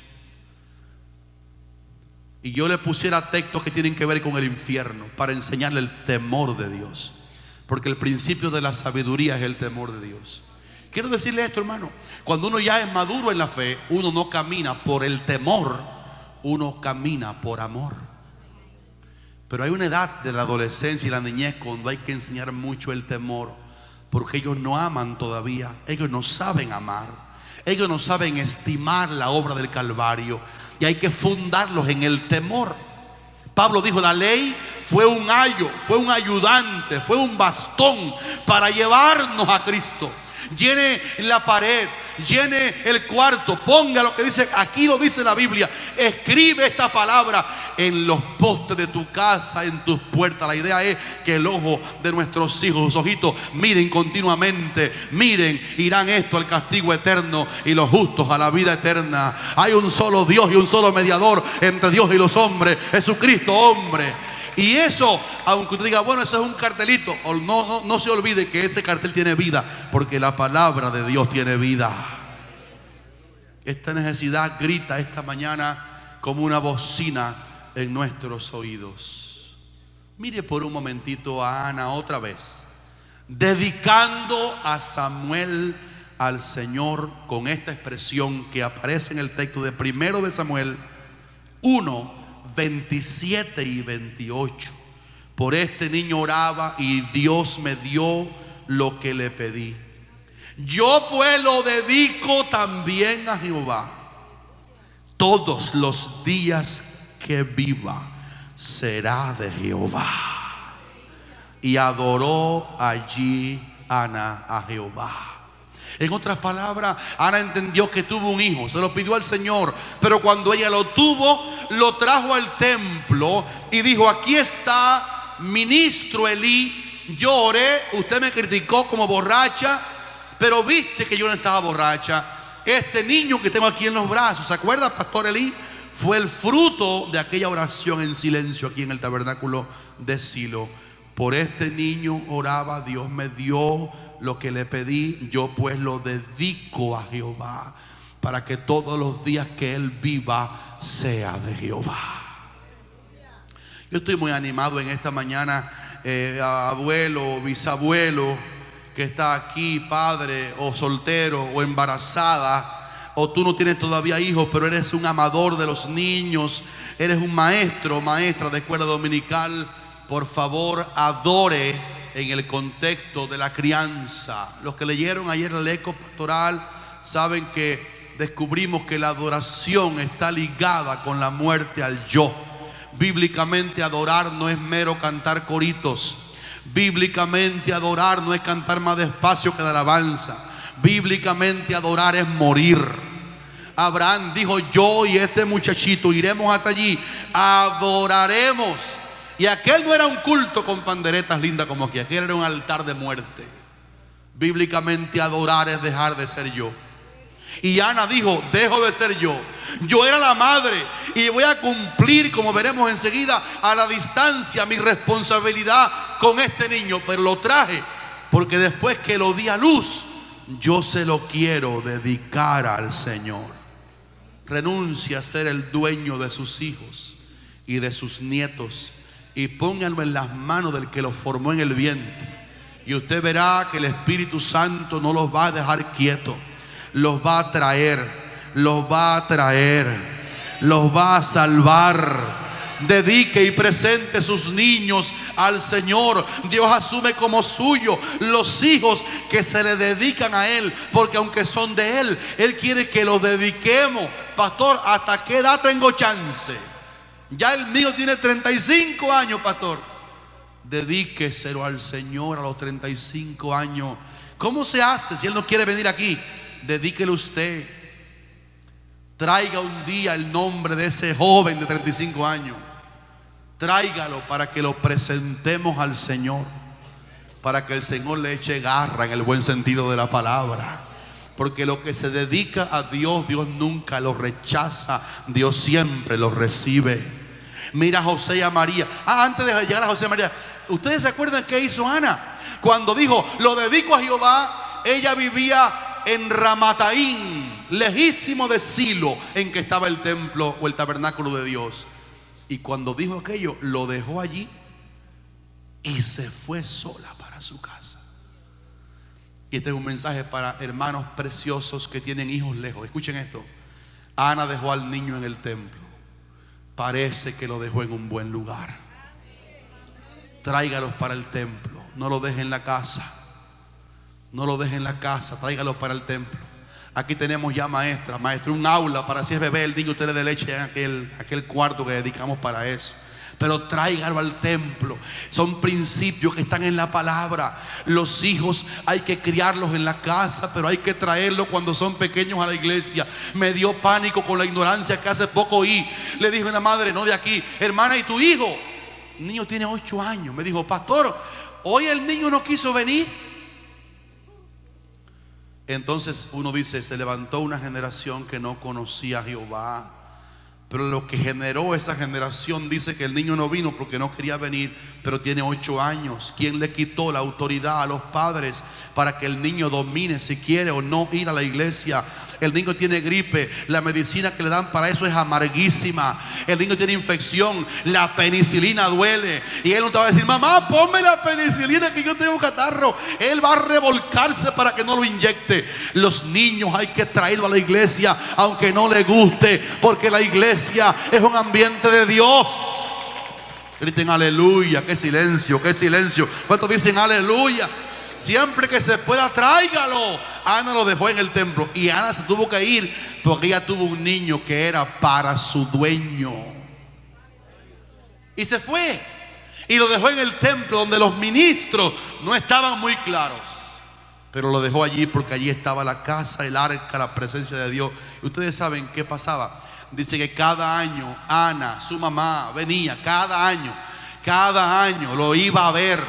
Y yo le pusiera textos que tienen que ver con el infierno, para enseñarle el temor de Dios. Porque el principio de la sabiduría es el temor de Dios. Quiero decirle esto, hermano: cuando uno ya es maduro en la fe, uno no camina por el temor, uno camina por amor. Pero hay una edad de la adolescencia y la niñez cuando hay que enseñar mucho el temor, porque ellos no aman todavía, ellos no saben amar, ellos no saben estimar la obra del Calvario, y hay que fundarlos en el temor. Pablo dijo: la ley fue un ayo, fue un ayudante, fue un bastón para llevarnos a Cristo. Llene la pared, llene el cuarto, ponga lo que dice, aquí lo dice la Biblia. Escribe esta palabra en los postes de tu casa, en tus puertas. La idea es que el ojo de nuestros hijos, sus ojitos, miren continuamente, miren, irán esto al castigo eterno y los justos a la vida eterna. Hay un solo Dios y un solo mediador entre Dios y los hombres, Jesucristo hombre. Y eso, aunque usted diga: bueno, eso es un cartelito, no se olvide que ese cartel tiene vida, porque la palabra de Dios tiene vida. Esta necesidad grita esta mañana como una bocina en nuestros oídos. Mire por un momentito a Ana otra vez, dedicando a Samuel al Señor, con esta expresión que aparece en el texto de 1 de Samuel 1, 27 y 28. Por este niño oraba, y Dios me dio lo que le pedí. Yo pues lo dedico también a Jehová. Todos los días que viva será de Jehová. Y adoró allí Ana a Jehová. En otras palabras, Ana entendió que tuvo un hijo, se lo pidió al Señor, pero cuando ella lo tuvo, lo trajo al templo y dijo: aquí está ministro Elí, yo oré, usted me criticó como borracha, pero viste que yo no estaba borracha. Este niño que tengo aquí en los brazos, ¿se acuerda, pastor Elí? Fue el fruto de aquella oración en silencio aquí en el tabernáculo de Silo. Por este niño oraba, Dios me dio lo que le pedí, yo pues lo dedico a Jehová, para que todos los días que él viva sea de Jehová. Yo estoy muy animado en esta mañana, abuelo, bisabuelo que está aquí, padre o soltero o embarazada, o tú no tienes todavía hijos, pero eres un amador de los niños, eres un maestro o maestra de escuela dominical. Por favor, adore en el contexto de la crianza. Los que leyeron ayer el eco pastoral saben que descubrimos que la adoración está ligada con la muerte al yo. Bíblicamente adorar no es mero cantar coritos. Bíblicamente adorar no es cantar más despacio que de alabanza. Bíblicamente adorar es morir. Abraham dijo: yo y este muchachito iremos hasta allí, adoraremos. Y aquel no era un culto con panderetas lindas como aquí, aquel era un altar de muerte. Bíblicamente adorar es dejar de ser yo. Y Ana dijo: dejo de ser yo. Yo era la madre y voy a cumplir, como veremos enseguida, a la distancia mi responsabilidad con este niño. Pero lo traje porque después que lo di a luz, yo se lo quiero dedicar al Señor. Renuncia a ser el dueño de sus hijos y de sus nietos y pónganlo en las manos del que los formó en el vientre. Y usted verá que el Espíritu Santo no los va a dejar quietos. Los va a traer, los va a traer, los va a salvar. Dedique y presente sus niños al Señor. Dios asume como suyo los hijos que se le dedican a Él, porque aunque son de Él, Él quiere que los dediquemos. Pastor, ¿hasta qué edad tengo chance? Ya el mío tiene 35 años, pastor. Dedíqueselo al Señor a los 35 años. ¿Cómo se hace si Él no quiere venir aquí? Dedíquelo usted. Traiga un día el nombre de ese joven de 35 años. Tráigalo para que lo presentemos al Señor, para que el Señor le eche garra en el buen sentido de la palabra. Porque lo que se dedica a Dios, Dios nunca lo rechaza, Dios siempre lo recibe. Mira a José y a María. Antes de llegar a José y María, ¿ustedes se acuerdan qué hizo Ana? Cuando dijo: lo dedico a Jehová, ella vivía en Ramataín, lejísimo de Silo, en que estaba el templo o el tabernáculo de Dios. Y cuando dijo aquello, lo dejó allí y se fue sola para su casa. Y este es un mensaje para hermanos preciosos que tienen hijos lejos. Escuchen esto. Ana dejó al niño en el templo. Parece que lo dejó en un buen lugar. Tráigalos para el templo. No lo dejen en la casa. No lo dejen en la casa. Tráigalos para el templo. Aquí tenemos ya maestra, un aula para si es bebé el niño, usted le dé leche en aquel cuarto que dedicamos para eso. Pero tráigalo al templo. Son principios que están en la palabra. Los hijos hay que criarlos en la casa, pero hay que traerlos cuando son pequeños a la iglesia. Me dio pánico con la ignorancia que hace poco oí. Le dije a una madre, no de aquí: hermana, ¿y tu hijo? El niño tiene 8 años. Me dijo: pastor, hoy el niño no quiso venir. Entonces uno dice: se levantó una generación que no conocía a Jehová. Pero lo que generó esa generación dice que el niño no vino porque no quería venir, pero tiene 8 años. ¿Quién le quitó la autoridad a los padres para que el niño domine si quiere o no ir a la iglesia? El niño tiene gripe, la medicina que le dan para eso es amarguísima. El niño tiene infección, la penicilina duele. Y él no te va a decir: mamá, ponme la penicilina que yo tengo catarro. Él va a revolcarse para que no lo inyecte. Los niños hay que traerlos a la iglesia aunque no le guste, porque la iglesia es un ambiente de Dios. Griten aleluya. Qué silencio, qué silencio. ¿Cuántos dicen aleluya? Siempre que se pueda, tráigalo. Ana lo dejó en el templo y Ana se tuvo que ir porque ella tuvo un niño que era para su dueño. Y se fue y lo dejó en el templo, donde los ministros no estaban muy claros. pero lo dejó allí porque allí estaba la casa, el arca, la presencia de Dios. Y ustedes saben qué pasaba. Dice que cada año Ana, su mamá, venía cada año lo iba a ver.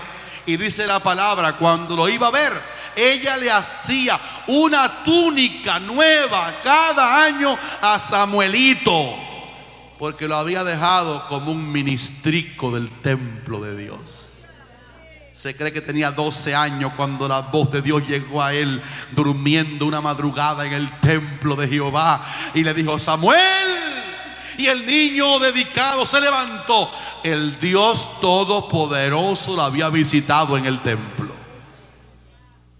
Y dice la palabra, cuando lo iba a ver, ella le hacía una túnica nueva cada año a Samuelito, porque lo había dejado como un ministrico del templo de Dios. Se cree que tenía 12 años cuando la voz de Dios llegó a él durmiendo una madrugada en el templo de Jehová y le dijo: Samuel. Y el niño dedicado se levantó. El Dios Todopoderoso lo había visitado en el templo.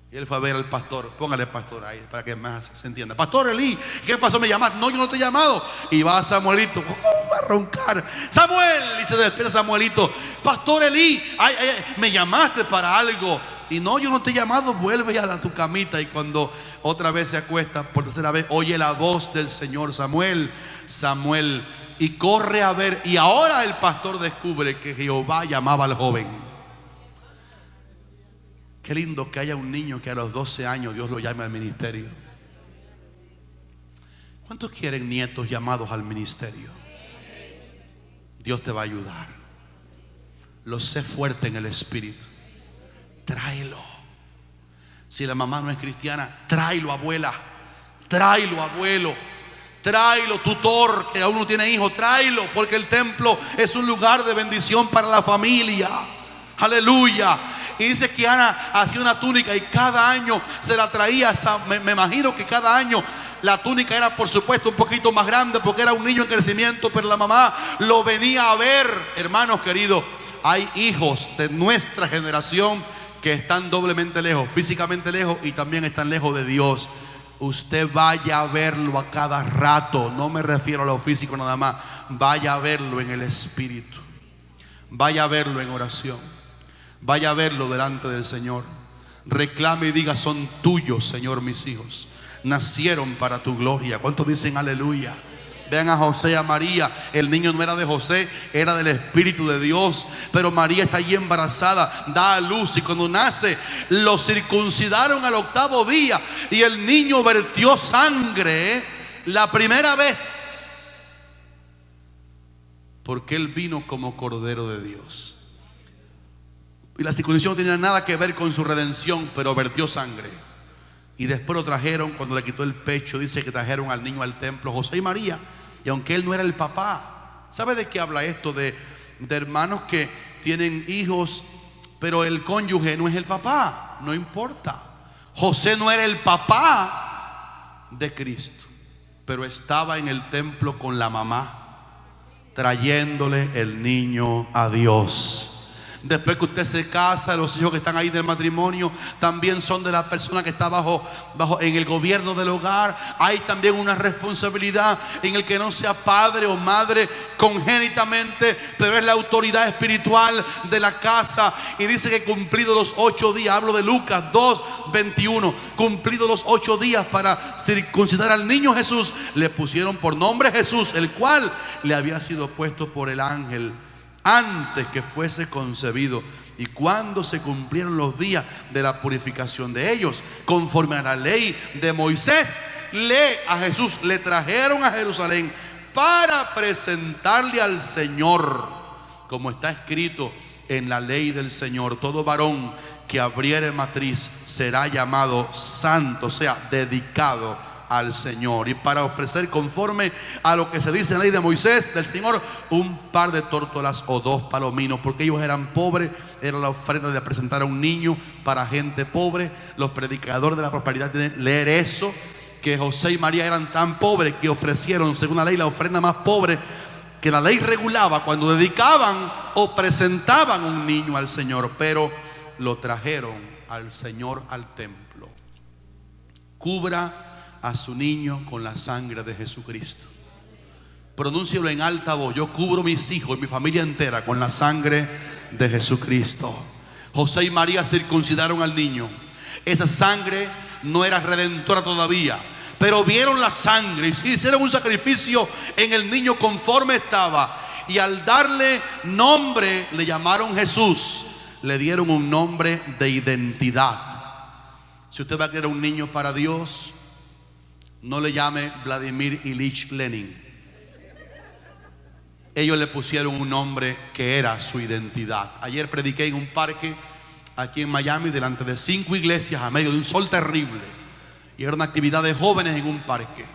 Y él fue a ver al pastor. Póngale pastor ahí para que más se entienda. Pastor Elí, ¿qué pasó? ¿Me llamaste? No, yo no te he llamado. Y va Samuelito, va a roncar. Samuel, y se despierta Samuelito. Pastor Elí, me llamaste para algo. Y no, yo no te he llamado. Vuelve a tu camita. Y cuando otra vez se acuesta por tercera vez, oye la voz del Señor: Samuel, Samuel. Y corre a ver. Y ahora el pastor descubre que Jehová llamaba al joven. Qué lindo que haya un niño que a los 12 años Dios lo llame al ministerio. ¿Cuántos quieren nietos llamados al ministerio? Dios te va a ayudar. Lo sé fuerte en el espíritu. Tráelo. Si la mamá no es cristiana, tráelo, abuela. Tráelo, abuelo. Tráelo, tutor que aún no tiene hijos. Tráelo, porque el templo es un lugar de bendición para la familia. Aleluya. Y dice que Ana hacía una túnica y cada año se la traía. Me imagino que cada año la túnica era, por supuesto, un poquito más grande porque era un niño en crecimiento, pero la mamá lo venía a ver. Hermanos queridos, hay hijos de nuestra generación que están doblemente lejos, físicamente lejos, y también están lejos de Dios. Usted vaya a verlo a cada rato. No me refiero a lo físico nada más. Vaya a verlo en el espíritu. Vaya a verlo en oración. Vaya a verlo delante del Señor. Reclame y diga: son tuyos, Señor, mis hijos. Nacieron para tu gloria. ¿Cuántos dicen aleluya? Vean a José y a María. El niño no era de José, era del Espíritu de Dios. Pero María está allí embarazada, da a luz, y cuando nace lo circuncidaron al 8º día. Y el niño vertió sangre la primera vez, porque él vino como Cordero de Dios. Y la circuncisión no tenía nada que ver con su redención, pero vertió sangre. Y después lo trajeron, cuando le quitó el pecho, dice que trajeron al niño al templo, José y María. Y aunque él no era el papá, ¿sabe de qué habla esto? De hermanos que tienen hijos, pero el cónyuge no es el papá. No importa. José no era el papá de Cristo, pero estaba en el templo con la mamá, trayéndole el niño a Dios. Después que usted se casa, los hijos que están ahí del matrimonio también son de la persona que está bajo en el gobierno del hogar. Hay también una responsabilidad en el que no sea padre o madre congénitamente, pero es la autoridad espiritual de la casa. Y dice que cumplidos los 8 días, hablo de Lucas 2:21, cumplidos los 8 días para circuncidar al niño Jesús, le pusieron por nombre Jesús, el cual le había sido puesto por el ángel antes que fuese concebido. Y cuando se cumplieron los días de la purificación de ellos, conforme a la ley de Moisés, a Jesús le trajeron a Jerusalén para presentarle al Señor, como está escrito en la ley del Señor: todo varón que abriere matriz será llamado santo, o sea, dedicado al Señor. Y para ofrecer, conforme a lo que se dice en la ley de Moisés, del Señor, un par de tórtolas o 2 palominos, porque ellos eran pobres. Era la ofrenda de presentar a un niño para gente pobre. Los predicadores de la prosperidad tienen leer eso, que José y María eran tan pobres que ofrecieron, según la ley, la ofrenda más pobre que la ley regulaba cuando dedicaban o presentaban un niño al Señor. Pero lo trajeron al Señor al templo. Cubra a su niño con la sangre de Jesucristo. Pronúncialo en alta voz: yo cubro mis hijos y mi familia entera con la sangre de Jesucristo. José y María circuncidaron al niño. Esa sangre no era redentora todavía, pero vieron la sangre y hicieron un sacrificio en el niño conforme estaba. Y al darle nombre, le llamaron Jesús. Le dieron un nombre de identidad. Si usted va a crear un niño para Dios, no le llame Vladimir Ilich Lenin. Ellos le pusieron un nombre que era su identidad. Ayer prediqué en un parque aquí en Miami delante de 5 iglesias a medio de un sol terrible. Y era una actividad de jóvenes en un parque.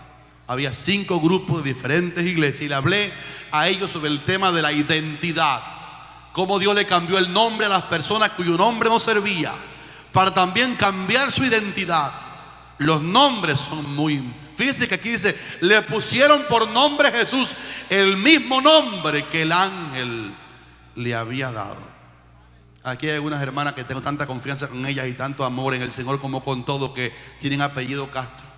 Había 5 grupos de diferentes iglesias y le hablé a ellos sobre el tema de la identidad. Cómo Dios le cambió el nombre a las personas cuyo nombre no servía, para también cambiar su identidad. Los nombres son muy... Fíjense que aquí dice, le pusieron por nombre Jesús, el mismo nombre que el ángel le había dado. Aquí hay algunas hermanas que tengo tanta confianza con ellas y tanto amor en el Señor como con todo, que tienen apellido Castro.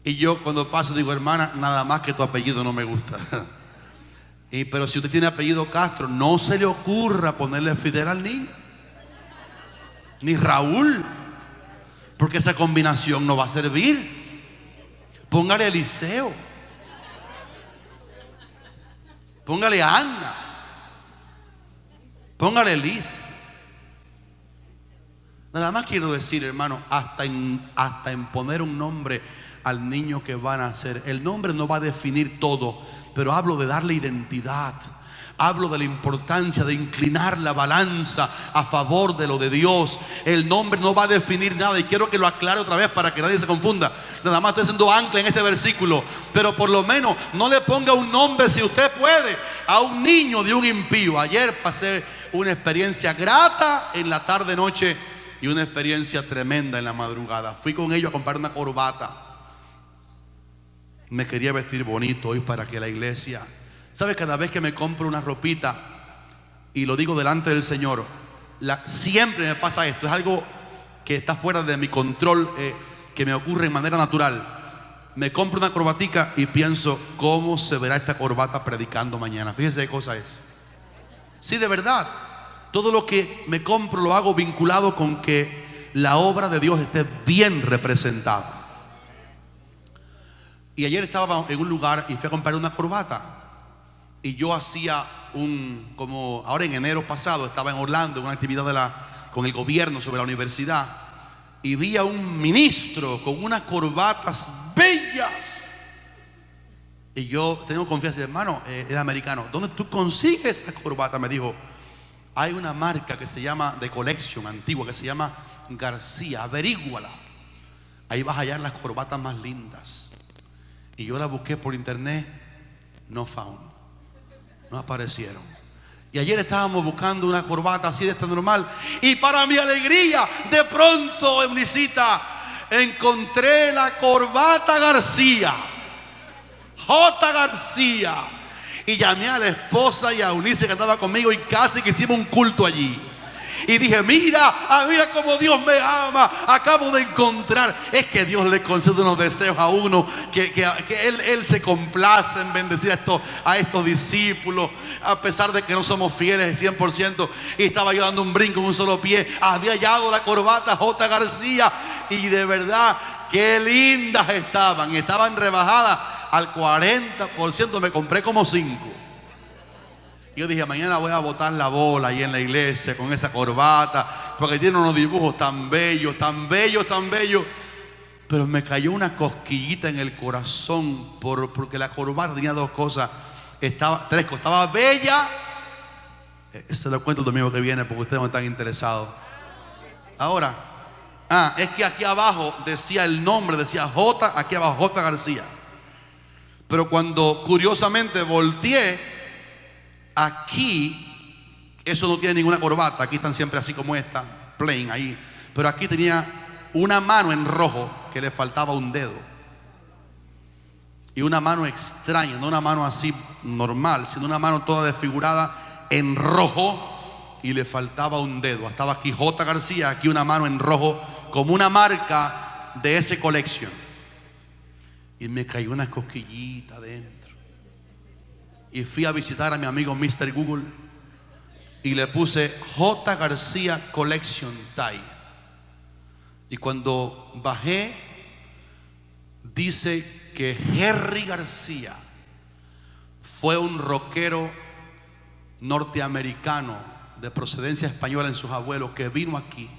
Y yo cuando paso digo, hermana, nada más que tu apellido no me gusta. Pero si usted tiene apellido Castro, no se le ocurra ponerle Fidel al niño, ni Raúl, porque esa combinación no va a servir. Póngale Eliseo, póngale Ana, póngale Elisa. Nada más quiero decir, hermano, hasta en poner un nombre al niño que van a nacer. El nombre no va a definir todo, pero hablo de darle identidad. Hablo de la importancia de inclinar la balanza a favor de lo de Dios. El nombre no va a definir nada, y quiero que lo aclare otra vez para que nadie se confunda. Nada más estoy haciendo ancla en este versículo, pero por lo menos no le ponga un nombre, si usted puede, a un niño de un impío. Ayer pasé una experiencia grata en la tarde noche y una experiencia tremenda en la madrugada. Fui con ellos a comprar una corbata. Me quería vestir bonito hoy para que la iglesia... ¿Sabe? Cada vez que me compro una ropita, y lo digo delante del Señor, siempre me pasa esto. Es algo que está fuera de mi control, que me ocurre en manera natural. Me compro una corbatica y pienso, ¿cómo se verá esta corbata predicando mañana? Fíjese qué cosa es. Sí, de verdad. Todo lo que me compro lo hago vinculado con que la obra de Dios esté bien representada. Y ayer estaba en un lugar y fui a comprar una corbata. Y yo hacía como ahora en enero pasado estaba en Orlando en una actividad con el gobierno sobre la universidad, y vi a un ministro con unas corbatas bellas. Y yo tengo confianza, hermano, era americano. ¿Dónde tú consigues esa corbata? Me dijo, hay una marca que se llama de collection antigua, que se llama García, averíguala. Ahí vas a hallar las corbatas más lindas. Y yo la busqué por internet, no found. No aparecieron. Y ayer estábamos buscando una corbata así de esta normal, y para mi alegría, de pronto, Eunicita, encontré la corbata García, J. García. Y llamé a la esposa y a Eunice que estaba conmigo, y casi que hicimos un culto allí. Y dije, mira cómo Dios me ama. Acabo de encontrar. Es que Dios le concede unos deseos a uno, que Él se complace en bendecir a estos discípulos, a pesar de que no somos fieles 100%. Y estaba yo dando un brinco en un solo pie. Había hallado la corbata J. García, y de verdad, qué lindas estaban. Estaban rebajadas al 40%. Me compré como 5. Yo dije, mañana voy a botar la bola ahí en la iglesia con esa corbata, porque tiene unos dibujos tan bellos, tan bellos, tan bellos. Pero me cayó una cosquillita en el corazón porque la corbata tenía 2 cosas. 3 cosas. Estaba bella. Se lo cuento el domingo que viene porque ustedes no están interesados. Ahora, es que aquí abajo decía el nombre, decía J, aquí abajo J. García. Pero cuando curiosamente volteé, aquí, eso no tiene ninguna corbata. Aquí están siempre así como esta, plain ahí. Pero aquí tenía una mano en rojo que le faltaba un dedo. Y una mano extraña, no una mano así normal, sino una mano toda desfigurada en rojo, y le faltaba un dedo. Estaba aquí J. García, aquí una mano en rojo, como una marca de ese collection. Y me cayó una cosquillita dentro. Y fui a visitar a mi amigo Mr. Google y le puse J. García Collection Tie. Y cuando bajé, dice que Jerry García fue un rockero norteamericano de procedencia española en sus abuelos, que vino aquí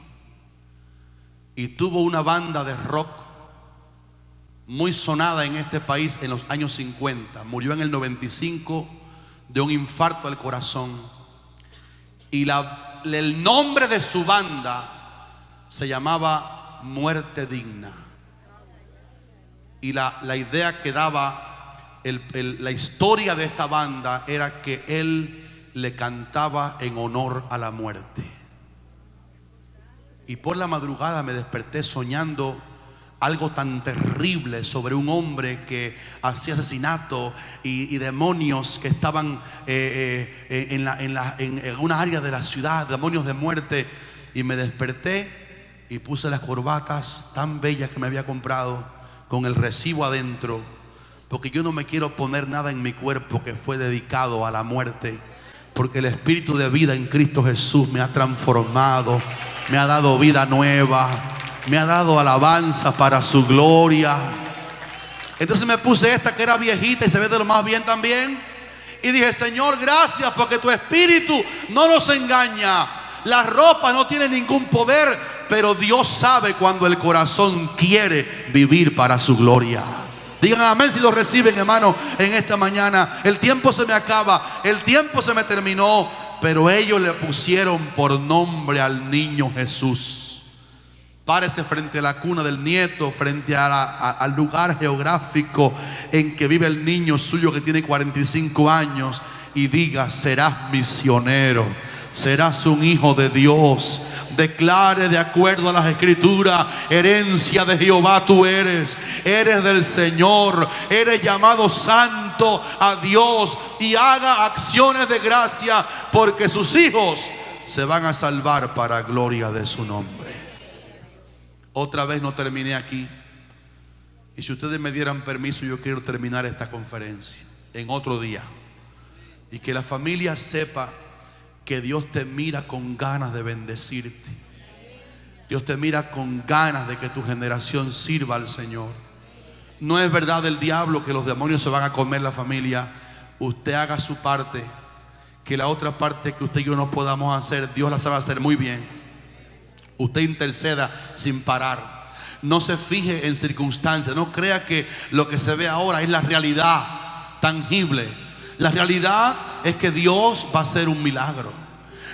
y tuvo una banda de rock muy sonada en este país en los años 50. Murió en el 95 de un infarto al corazón. Y el nombre de su banda se llamaba Muerte Digna. Y la idea que daba la historia de esta banda era que él le cantaba en honor a la muerte. Y por la madrugada me desperté soñando algo tan terrible sobre un hombre que hacía asesinato y demonios que estaban en una área de la ciudad, demonios de muerte. Y me desperté y puse las corbatas tan bellas que me había comprado con el recibo adentro, porque yo no me quiero poner nada en mi cuerpo que fue dedicado a la muerte, porque el espíritu de vida en Cristo Jesús me ha transformado, me ha dado vida nueva, me ha dado alabanza para su gloria. Entonces me puse esta que era viejita y se ve de lo más bien también. Y dije: Señor, gracias porque tu espíritu no nos engaña. La ropa no tiene ningún poder, pero Dios sabe cuando el corazón quiere vivir para su gloria. Digan amén si lo reciben, hermano, en esta mañana. El tiempo se me acaba, el tiempo se me terminó, pero ellos le pusieron por nombre al niño Jesús. Párese frente a la cuna del nieto, frente al lugar geográfico en que vive el niño suyo que tiene 45 años y diga: serás misionero, serás un hijo de Dios. Declare de acuerdo a las escrituras: herencia de Jehová tú eres del Señor, eres llamado santo a Dios, y haga acciones de gracia porque sus hijos se van a salvar para gloria de su nombre. Otra vez no terminé aquí, y si ustedes me dieran permiso, yo quiero terminar esta conferencia en otro día, y que la familia sepa que Dios te mira con ganas de bendecirte. Dios te mira con ganas de que tu generación sirva al Señor. No es verdad del diablo que los demonios se van a comer la familia. Usted haga su parte, que la otra parte que usted y yo no podamos hacer, Dios la sabe hacer muy bien. Usted interceda sin parar. No se fije en circunstancias. No crea que lo que se ve ahora es la realidad tangible. La realidad es que Dios va a hacer un milagro.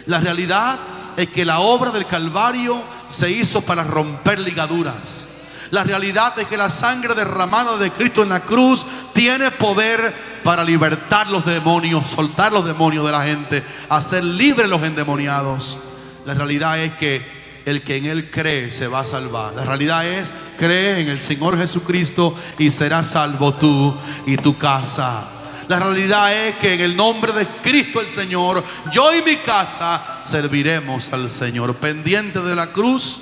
La realidad es que la obra del Calvario se hizo para romper ligaduras. La realidad es que la sangre derramada de Cristo en la cruz tiene poder para libertar los demonios, soltar los demonios de la gente, hacer libres los endemoniados. La realidad es que el que en Él cree se va a salvar. La realidad es: cree en el Señor Jesucristo y serás salvo tú y tu casa. La realidad es que en el nombre de Cristo el Señor, yo y mi casa serviremos al Señor. Pendiente de la cruz: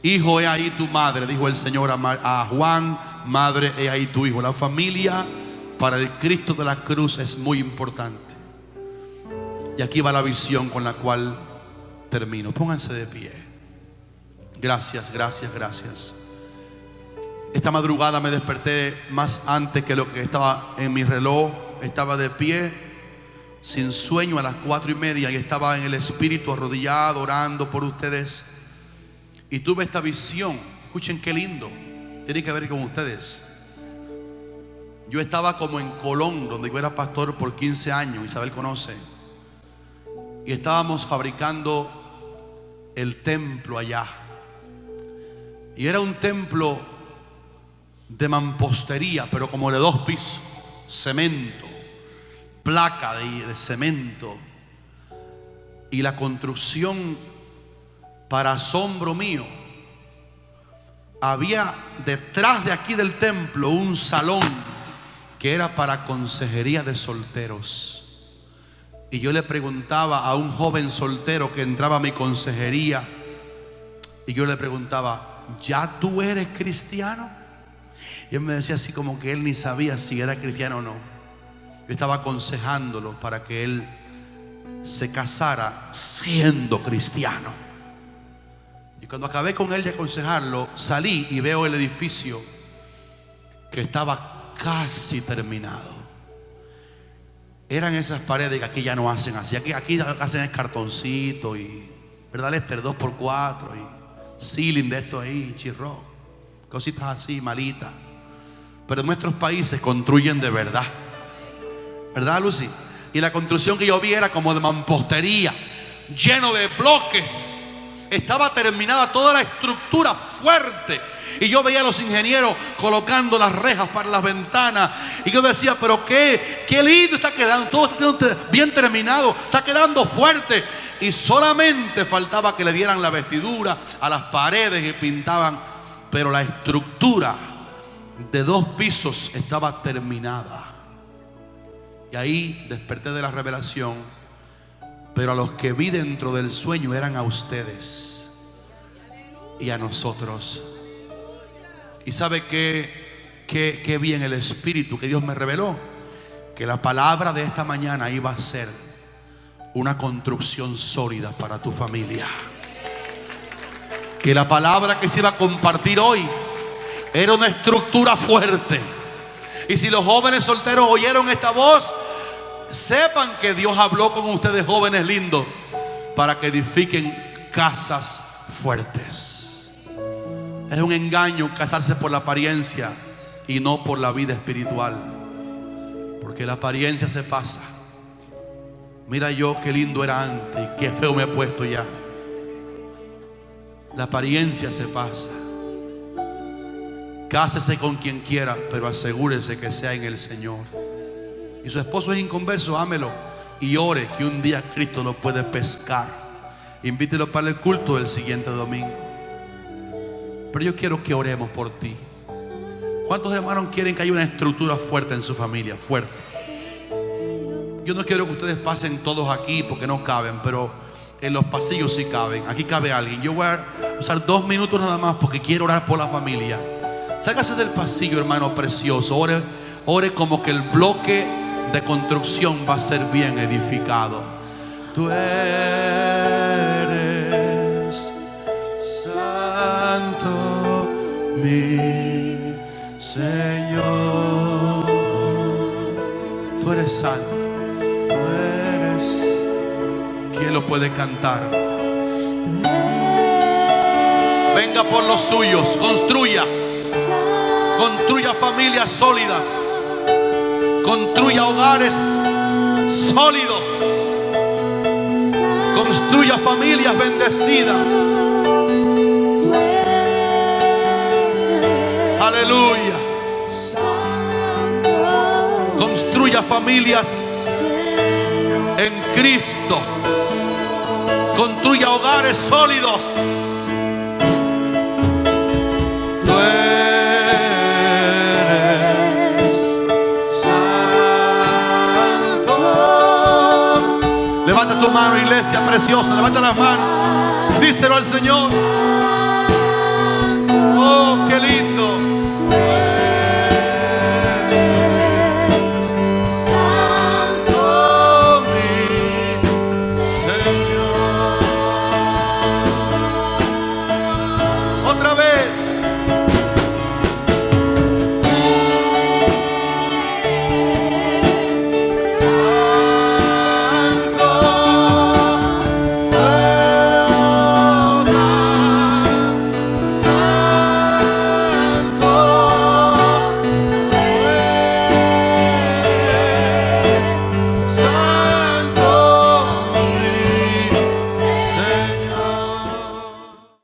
hijo, he ahí tu madre, dijo el Señor a Juan. Madre, he ahí tu hijo. La familia para el Cristo de la cruz es muy importante. Y aquí va la visión con la cual termino. Pónganse de pie. Gracias, gracias, gracias. Esta madrugada me desperté más antes que lo que estaba en mi reloj. Estaba de pie, sin sueño, a las 4:30, y estaba en el espíritu arrodillado, orando por ustedes. Y tuve esta visión. Escuchen qué lindo. Tiene que ver con ustedes. Yo estaba como en Colón, donde yo era pastor por 15 años. Isabel conoce. Y estábamos fabricando el templo allá. Y era un templo de mampostería, pero como de 2 pisos, cemento, placa de cemento. Y la construcción, para asombro mío, había detrás de aquí del templo un salón que era para consejería de solteros. Y yo le preguntaba a un joven soltero que entraba a mi consejería, y yo le preguntaba: ¿ya tú eres cristiano? Y él me decía así como que él ni sabía si era cristiano o no. Yo estaba aconsejándolo para que él se casara siendo cristiano. Y cuando acabé con él de aconsejarlo, salí y veo el edificio que estaba casi terminado. Eran esas paredes que aquí ya no hacen así. Aquí hacen el cartoncito y, ¿verdad, Lester? 2x4 y ceiling de esto ahí, chirro, cositas así, malitas. Pero en nuestros países construyen de verdad, ¿verdad, Lucy? Y la construcción que yo vi era como de mampostería, lleno de bloques. Estaba terminada toda la estructura fuerte. Y yo veía a los ingenieros colocando las rejas para las ventanas. Y yo decía, pero qué lindo está quedando. Todo está bien terminado, está quedando fuerte. Y solamente faltaba que le dieran la vestidura a las paredes y pintaban. Pero la estructura de 2 pisos estaba terminada. Y ahí desperté de la revelación. Pero a los que vi dentro del sueño eran a ustedes y a nosotros. Y sabe que vi en el Espíritu que Dios me reveló, que la palabra de esta mañana iba a ser una construcción sólida para tu familia. Que la palabra que se iba a compartir hoy era una estructura fuerte. Y si los jóvenes solteros oyeron esta voz, sepan que Dios habló con ustedes, jóvenes lindos, para que edifiquen casas fuertes. Es un engaño casarse por la apariencia y no por la vida espiritual, porque la apariencia se pasa. Mira yo qué lindo era antes y qué feo me he puesto ya. La apariencia se pasa. Cásese con quien quiera, pero asegúrese que sea en el Señor. Y su esposo es inconverso, ámelo y ore que un día Cristo lo puede pescar. Invítelo para el culto del siguiente domingo. Pero yo quiero que oremos por ti. ¿Cuántos hermanos quieren que haya una estructura fuerte en su familia? Fuerte. Yo no quiero que ustedes pasen todos aquí porque no caben, pero en los pasillos sí caben. Aquí cabe alguien. Yo voy a usar 2 minutos nada más porque quiero orar por la familia. Sácase del pasillo, hermano precioso. Ore como que el bloque de construcción va a ser bien edificado. Tú eres santo, mi Señor. Tú eres santo. Tú eres. ¿Quién lo puede cantar? Venga por los suyos. Construya familias sólidas. Construya hogares sólidos. Construya familias bendecidas. Aleluya. Construya familias en Cristo. Construya hogares sólidos. Tú eres santo. Levanta tu mano, iglesia preciosa. Levanta las manos. Díselo al Señor.